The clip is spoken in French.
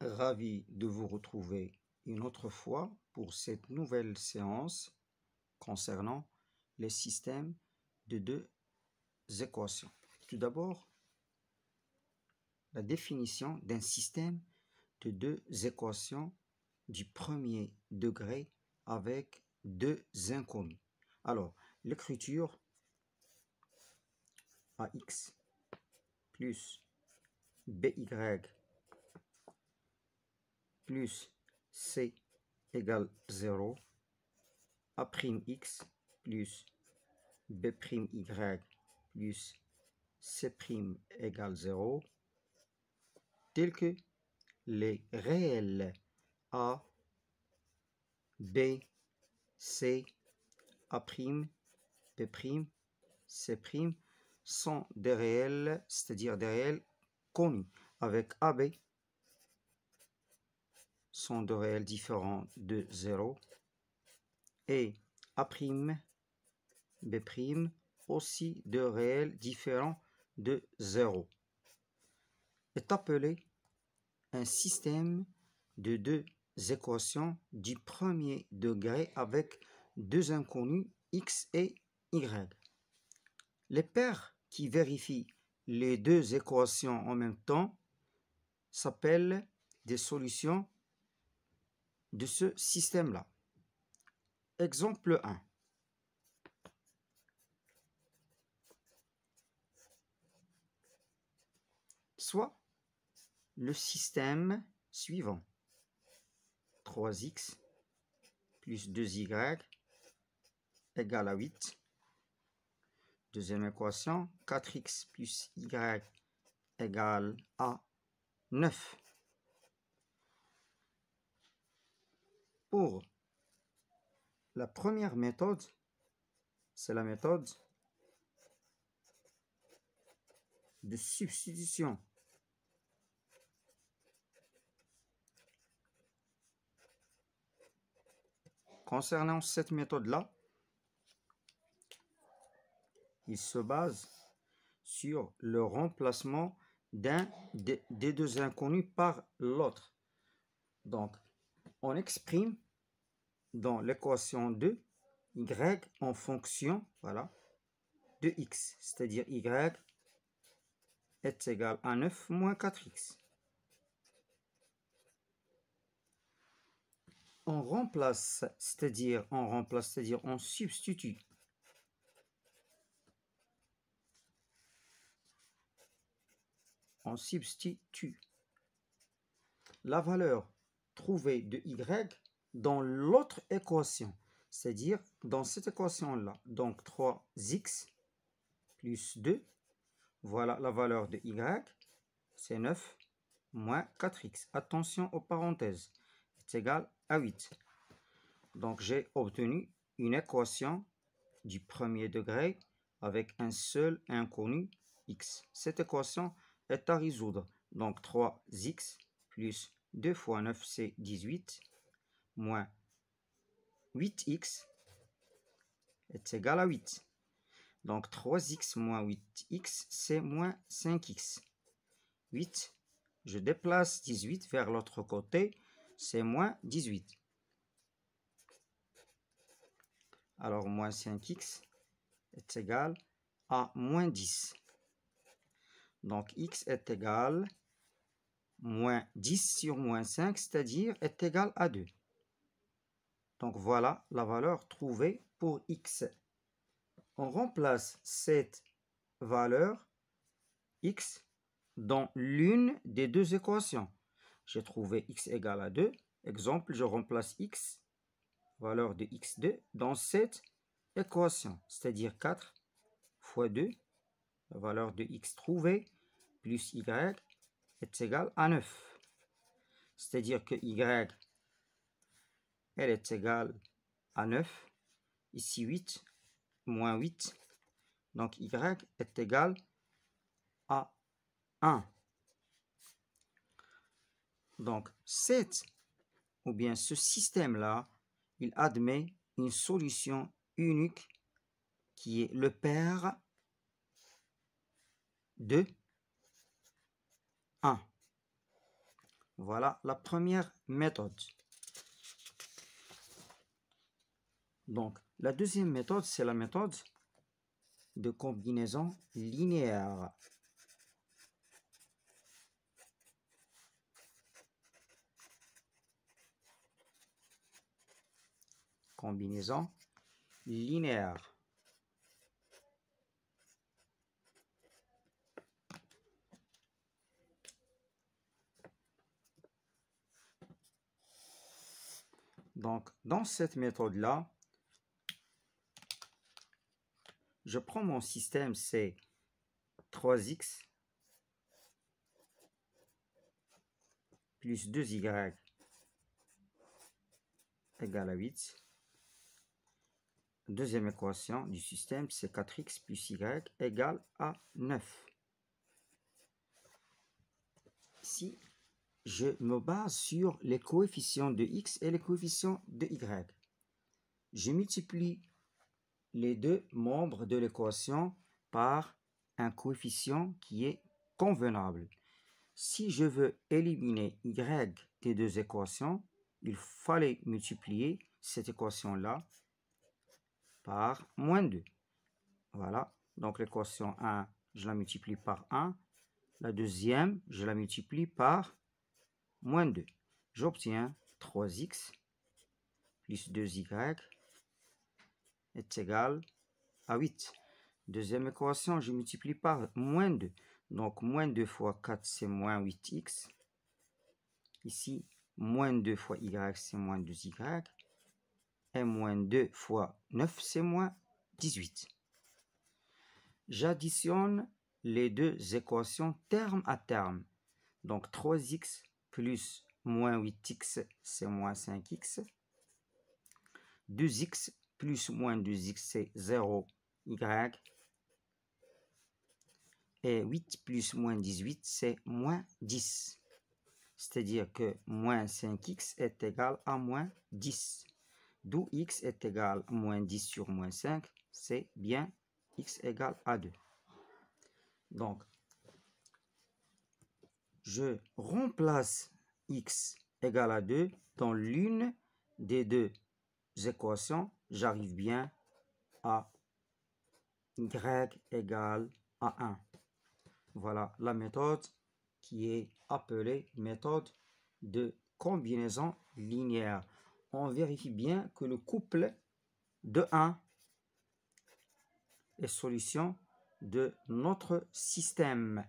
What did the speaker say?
Ravi de vous retrouver une autre fois pour cette nouvelle séance concernant les systèmes de deux équations. Tout d'abord, la définition d'un système de deux équations du premier degré avec deux inconnus. Alors, l'écriture AX plus BY plus C égale 0, A'X plus B'Y plus C' égale 0, tels que les réels A, B, C, A', B', C' sont des réels, c'est-à-dire des réels connus, avec AB sont de réels différents de 0 et A', B' aussi de réels différents de 0 est appelé un système de deux équations du premier degré avec deux inconnus x et y. Les paires qui vérifient les deux équations en même temps s'appellent des solutions de ce système-là. Exemple 1. Soit le système suivant. 3x plus 2y égale à 8. Deuxième équation, 4x plus y égale à 9. Pour la première méthode, c'est la méthode de substitution. Concernant cette méthode-là, il se base sur le remplacement d'un des deux inconnus par l'autre. Donc, on exprime dans l'équation de y en fonction, voilà, de x, c'est-à-dire y est égal à 9 moins 4x. On remplace, c'est-à-dire on substitue la valeur trouvée de y dans l'autre équation, c'est-à-dire dans cette équation-là. Donc 3x plus 2, voilà la valeur de y, c'est 9 moins 4x. Attention aux parenthèses, est égal à 8. Donc j'ai obtenu une équation du premier degré avec un seul inconnu x. Cette équation est à résoudre. Donc 3x plus 2 fois 9, c'est 18, moins 8x est égal à 8. Donc 3x moins 8x, c'est moins 5x. 8, je déplace 18 vers l'autre côté, c'est moins 18. Alors moins 5x est égal à moins 10. Donc x est égal moins 10 sur moins 5, c'est-à-dire est égal à 2. Donc voilà la valeur trouvée pour x. On remplace cette valeur x dans l'une des deux équations. J'ai trouvé x égale à 2. Exemple, je remplace x, valeur de x2, dans cette équation, c'est-à-dire 4 fois 2, la valeur de x trouvée, plus y est égal à 9. C'est-à-dire que y, elle est égale à 9. Ici 8, moins 8. Donc y est égal à 1. Donc ou bien ce système-là, il admet une solution unique qui est le pair de 1. Voilà la première méthode. Donc, la deuxième méthode, c'est la méthode de combinaison linéaire. Combinaison linéaire. Donc, dans cette méthode-là, je prends mon système, c'est 3x plus 2y égale à 8. Deuxième équation du système, c'est 4x plus y égale à 9. Ici, je me base sur les coefficients de x et les coefficients de y. Je multiplie les deux membres de l'équation par un coefficient qui est convenable. Si je veux éliminer y des deux équations, il fallait multiplier cette équation-là par moins 2. Voilà, donc l'équation 1, je la multiplie par 1. La deuxième, je la multiplie par moins 2. J'obtiens 3x plus 2y est égal à 8. Deuxième équation, je multiplie par moins 2. Donc, moins 2 fois 4, c'est moins 8x. Ici, moins 2 fois y, c'est moins 2y. Et moins 2 fois 9, c'est moins 18. J'additionne les deux équations terme à terme. Donc, 3x plus moins 8x, c'est moins 5x. 2x plus moins 2x, c'est 0y. Et 8 plus moins 18, c'est moins 10. C'est-à-dire que moins 5x est égal à moins 10. D'où x est égal à moins 10 sur moins 5, c'est bien x égale à 2. Donc, je remplace x égale à 2 dans l'une des deux équations. J'arrive bien à y égale à 1. Voilà la méthode qui est appelée méthode de combinaison linéaire. On vérifie bien que le couple de 1 est solution de notre système.